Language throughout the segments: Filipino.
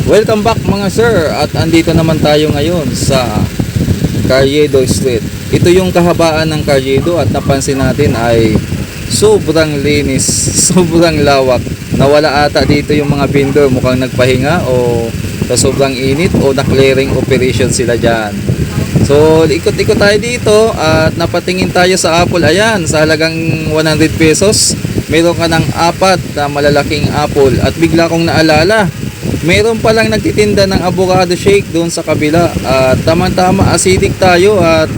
Welcome back mga sir, at andito naman tayo ngayon sa Carriedo Street. Ito yung kahabaan ng Carriedo at napansin natin ay sobrang linis, sobrang lawak. Nawala ata dito yung mga vendor, mukhang nagpahinga o sa sobrang init o na-clearing operation sila dyan. So ikot-ikot tayo dito at napatingin tayo sa apple. Ayan, sa halagang 100 pesos meron ka ng 4 na malalaking apple. At bigla kong naalala, meron palang nagtitinda ng avocado shake doon sa kabila. At tama-tama, acidic tayo at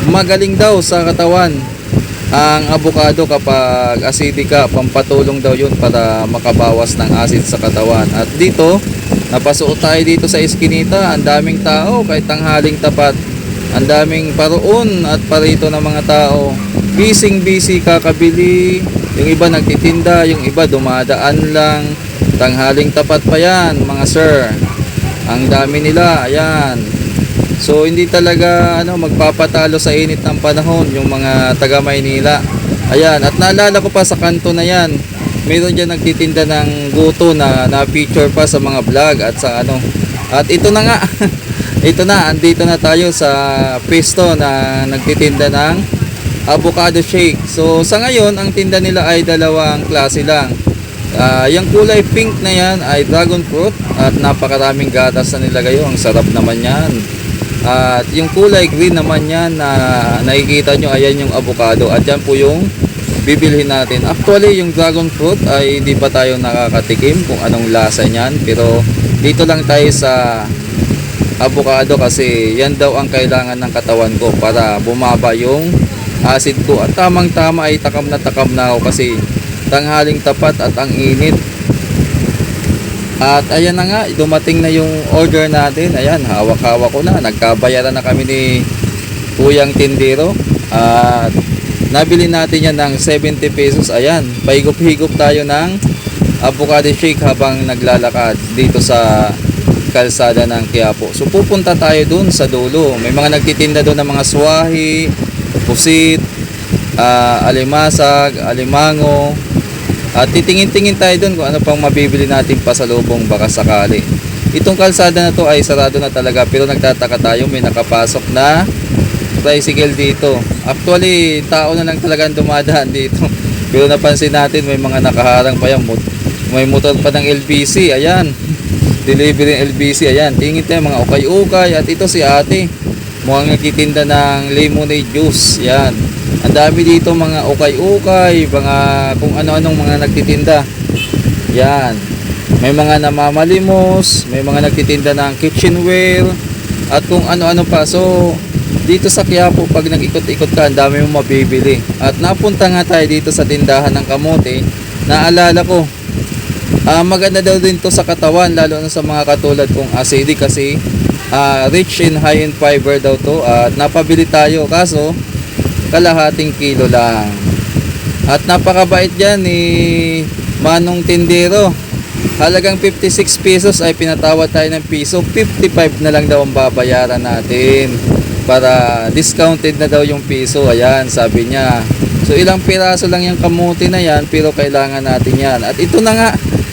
magaling daw sa katawan ang avocado kapag acidic ka. Pampatulong daw yun para makabawas ng acid sa katawan. At dito, napasuot tayo dito sa eskinita. Ang daming tao kahit tanghaling tapat. Ang daming paroon at parito ng mga tao. Busy kakabili. Yung iba nagtitinda, yung iba dumadaan lang. Tanghaling tapat pa yan mga sir. Ang dami nila, ayan. So hindi talaga magpapatalo sa init ng panahon yung mga taga Maynila. Ayan, at naalala ko pa sa kanto na yan, meron dyan nagtitinda ng guto na na-feature pa sa mga vlog at sa At ito na nga, ito na, andito na tayo sa pwesto na nagtitinda ng avocado shake. So sa ngayon, ang tinda nila ay dalawang klase lang. Yung kulay pink na yan ay dragon fruit at napakaraming gatas na nilagay. Ang sarap naman yan. At yung kulay green naman yan na nakikita nyo, ayan yung avocado. At yan po yung bibilhin natin. Actually yung dragon fruit ay hindi pa tayo nakakatikim kung anong lasa nyan. Pero dito lang tayo sa avocado kasi yan daw ang kailangan ng katawan ko para bumaba yung acid ko. At tamang tama ay takam na ako kasi tanghaling tapat at ang init. At ayan na nga, dumating na yung order natin. Ayan, hawak-hawak ko na. Nagkabayaran na kami ni Kuyang Tindero. At nabili natin yan ng 70 pesos. Ayan, pahigop-higop tayo ng avocado shake habang naglalakad dito sa kalsada ng Quiapo. So pupunta tayo dun sa dulo. May mga nagtitinda doon ng mga swahi, pusit, alimasag, alimango. At titingin-tingin tayo dun kung ano pang mabibili natin pasalubong baka sakali. Itong kalsada na to ay sarado na talaga, pero nagtataka tayo, may nakapasok na tricycle dito. Actually, tao na lang talagang dumadaan dito. Pero napansin natin may mga nakaharang pa yan. May motor pa ng LBC, ayan. Delivery ng LBC, ayan. Tingin tayo mga ukay-ukay. At ito si ate, mukhang nagtitinda ng lemonade juice, yan. Ang dami dito mga ukay-ukay, mga kung ano-anong mga nagtitinda. Yan. May mga namamalimos, may mga nagtitinda ng kitchenware, at kung ano-ano pa. So, dito sa Quiapo, pag nag-ikot-ikot ka, ang dami mong mabibili. At napunta nga tayo dito sa tindahan ng kamote. Naalala ko, maganda daw din to sa katawan, lalo na sa mga katulad kong acidic kasi rich in high in fiber daw to. At napabili tayo, kaso kalahating kilo lang. At napakabait dyan ni Manong Tindero. Halagang 56 pesos ay pinatawad tayo ng piso. 55 na lang daw ang babayaran natin para discounted na daw yung piso. Ayan, sabi niya. So ilang piraso lang yung kamuti na yan, pero kailangan natin yan. At ito na nga,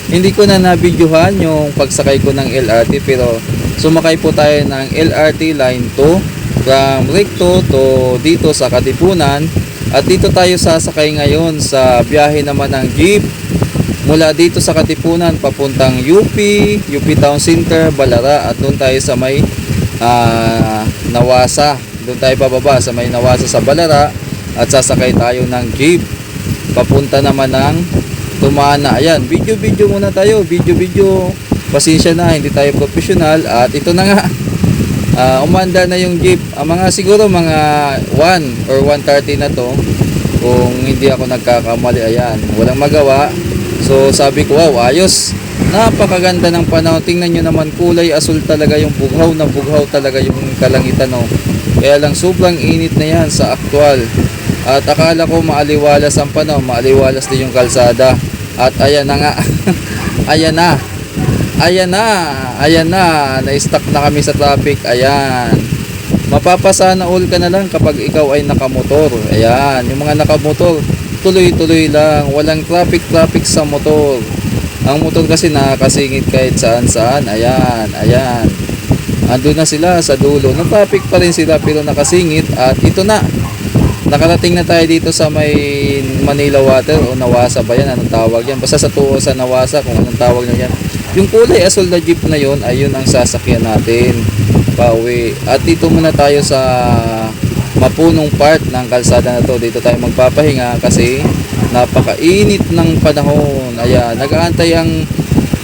hindi ko na nabidyohan yung pagsakay ko ng LRT, pero sumakay po tayo ng LRT line 2 from Recto to dito sa Katipunan. At dito tayo sasakay ngayon sa biyahe naman ng jeep mula dito sa Katipunan papuntang UP Town Center, Balara. At doon tayo sa may Nawasa. Doon tayo bababa sa may Nawasa sa Balara at sasakay tayo ng jeep papunta naman ng Tumana. Ayan, video muna tayo, video. Pasensya na, hindi tayo professional. At ito na nga, umanda na yung jeep. Siguro mga 1 or 1:30 na to kung hindi ako nagkakamali. Ayan, walang magawa. So sabi ko, wow, ayos, napakaganda ng panahon. Tingnan nyo naman, kulay asul talaga yung bughaw na bughaw talaga yung kalangitan, no? Kaya lang sobrang init na yan sa aktual. At akala ko maaliwalas ang panahon, maaliwalas din yung kalsada. At ayan na nga ayan na, na-stuck na kami sa traffic. Ayan, mapapasana all ka na lang kapag ikaw ay nakamotor. Ayan, yung mga nakamotor, tuloy-tuloy lang, walang traffic sa motor. Ang motor kasi nakakasingit kahit saan-saan. Ayan, ayan. Andun na sila sa dulo. Nag-traffic pa rin sila pero nakasingit. At ito na. Nakarating na tayo dito sa may Manila Water o Nawasa ba yan? Anong tawag yan? Basta sa tuo sa Nawasa kung anong tawag na yan. Yung kulay asul na jeep na yon ay yun ang sasakyan natin pauwi. At dito muna tayo sa mapunong part ng kalsada na to. Dito tayo magpapahinga kasi napakainit ng panahon. Ayan, nag-aantay ang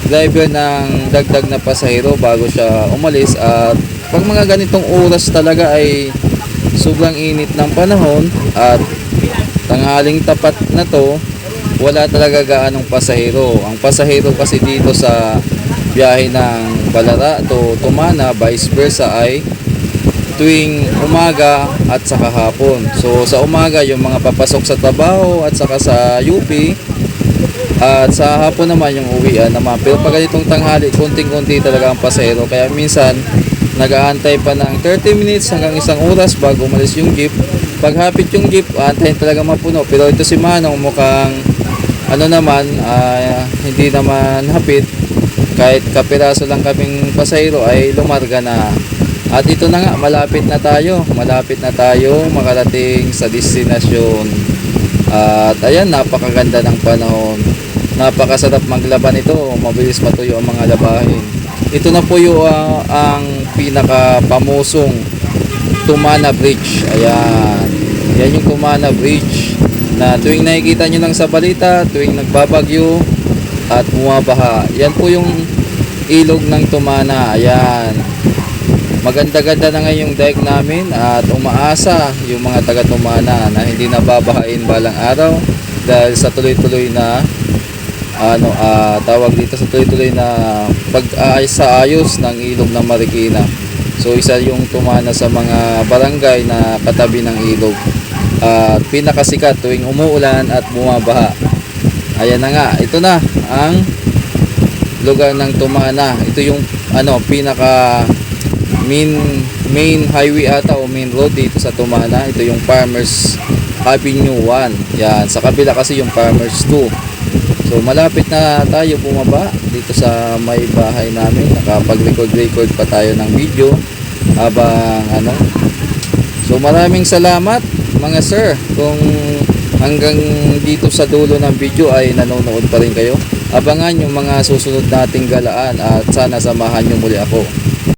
driver ng dagdag na pasahero bago siya umalis. At pag mga ganitong oras talaga ay sobrang init ng panahon at tanghaling tapat na to, wala talaga gaanong pasahero. Ang pasahero kasi dito sa biyahe ng Balara to Tumana, vice versa, ay tuwing umaga at saka hapon. So sa umaga yung mga papasok sa trabaho at saka sa UP, at sa hapon naman yung uwian naman. Pero pag ganitong tanghali, konting-konti talaga ang pasahero. Kaya minsan nag-aantay pa ng 30 minutes hanggang isang oras bago umalis yung jeep. Pag hapit yung jeep, aantayin talaga mapuno. Pero ito si Manong mukhang ano naman, hindi naman hapit. Kahit kapiraso lang kaming pasahero ay lumarga na. At ito na nga, malapit na tayo makarating sa destinasyon. At ayan, napakaganda ng panahon, napakasarap maglaban ito, mabilis matuyo ang mga labahin. Ito na po yung ang pinakapamusong Tumana Bridge. Ayan, yan yung Tumana Bridge na tuwing nakikita nyo lang sa balita, tuwing nagbabagyo at bumabaha, yan po yung ilog ng Tumana. Ayan, maganda-ganda na ngayon yung dike namin at umaasa yung mga taga Tumana na hindi nababahain balang araw dahil sa tuloy-tuloy na tawag dito sa tuloy-tuloy na pag-aayos ng ilog ng Marikina. So isa yung Tumana sa mga barangay na katabi ng ilog at pinakasikat tuwing umuulan at bumabaha. Ayan na nga, ito na ang lugar ng Tumana. Ito yung pinaka main highway ata o main road dito sa Tumana. Ito yung Farmers Avenue 1. Yan, sa kabila kasi yung Farmers 2. So malapit na tayo bumaba dito sa may bahay namin. Nakapag-record pa tayo ng video habang So maraming salamat mga sir kung hanggang dito sa dulo ng video ay nanonood pa rin kayo. Abangan yung mga susunod nating galaan at sana samahan nyo muli ako.